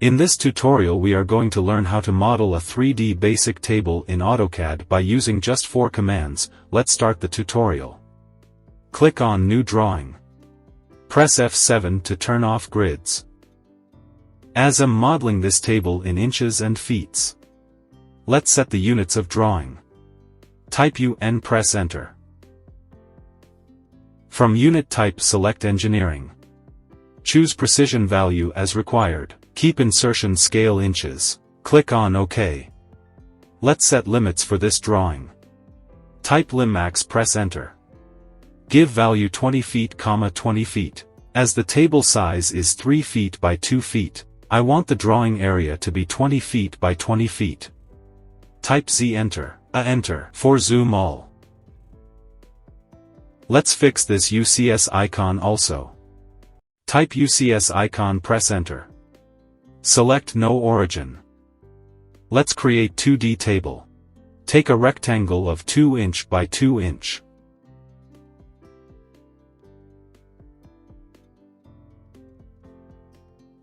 In this tutorial we are going to learn how to model a 3D basic table in AutoCAD by using just 4 commands. Let's start the tutorial. Click on New Drawing. Press F7 to turn off grids. As I'm modeling this table in inches and feet, let's set the units of drawing. Type UN, press Enter. From Unit Type select Engineering. Choose Precision Value as required. Keep insertion scale inches. Click on OK. Let's set limits for this drawing. Type lim max, press Enter. Give value 20 feet, 20 feet. As the table size is 3 feet by 2 feet, I want the drawing area to be 20 feet by 20 feet. Type Z, Enter, Enter for zoom all. Let's fix this UCSicon also. Type UCSicon, press Enter. Select No Origin. Let's create 2D table. Take a rectangle of 2 inch by 2 inch.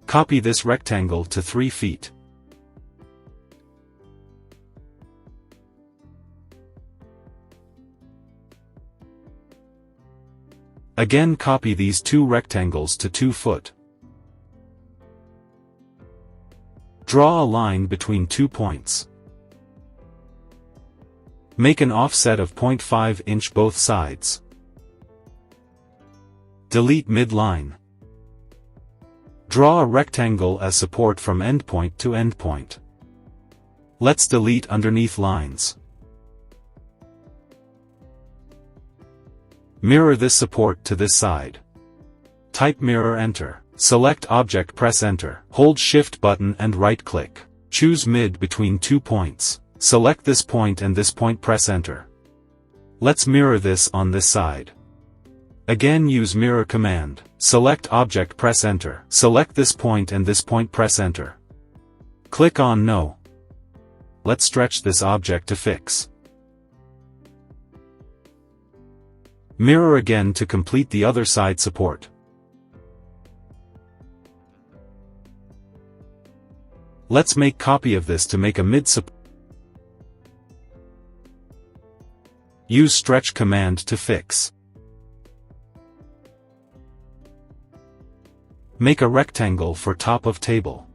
Copy this rectangle to 3 feet. Again copy these 2 rectangles to 2 foot. Draw a line between 2 points. Make an offset of 0.5 inch both sides. Delete midline. Draw a rectangle as support from endpoint to endpoint. Let's delete underneath lines. Mirror this support to this side. Type Mirror, Enter. Select Object, press Enter. Hold Shift button and right-click. Choose Mid between 2 points. Select this point and this point, press Enter. Let's mirror this on this side. Again use Mirror command. Select Object, press Enter. Select this point and this point, press Enter. Click on No. Let's stretch this object to fix. Mirror again to complete the other side support. Let's make copy of this to make a mid support. Use Stretch command to fix. Make a rectangle for top of table.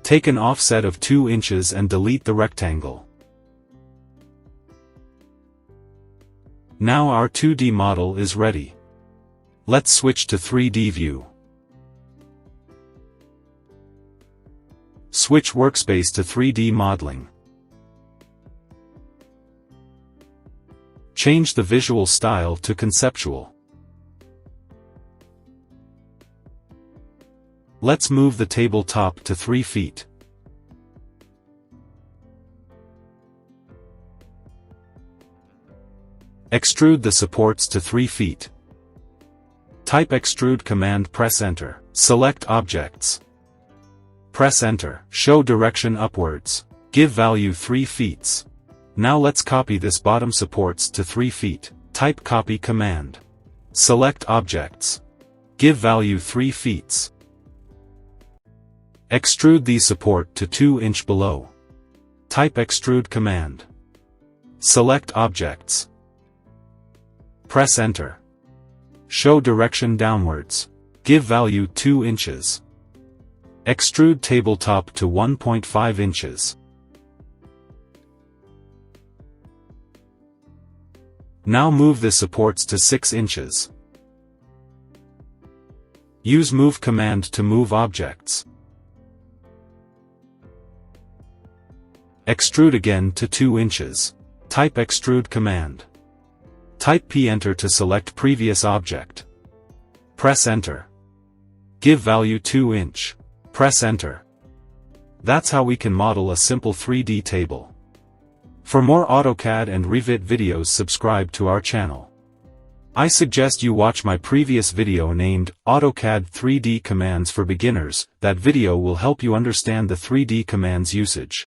Take an offset of 2 inches and delete the rectangle. Now our 2D model is ready. Let's switch to 3D view. Switch workspace to 3D modeling. Change the visual style to conceptual. Let's move the tabletop to 3 feet. Extrude the supports to 3 feet. Type Extrude command, press Enter. Select Objects. Press Enter. Show direction upwards. Give value 3 feet. Now let's copy this bottom supports to 3 feet. Type Copy command. Select Objects. Give value 3 feet. Extrude these support to 2 inch below. Type Extrude command. Select Objects. Press Enter. Show direction downwards. Give value 2 inches. Extrude tabletop to 1.5 inches. Now move the supports to 6 inches. Use Move command to move objects. Extrude again to 2 inches. Type Extrude command. Type P, Enter to select previous object. Press Enter. Give value 2 inch. Press Enter. That's how we can model a simple 3D table. For more AutoCAD and Revit videos, subscribe to our channel. I suggest you watch my previous video named AutoCAD 3D Commands for Beginners. That video will help you understand the 3D commands usage.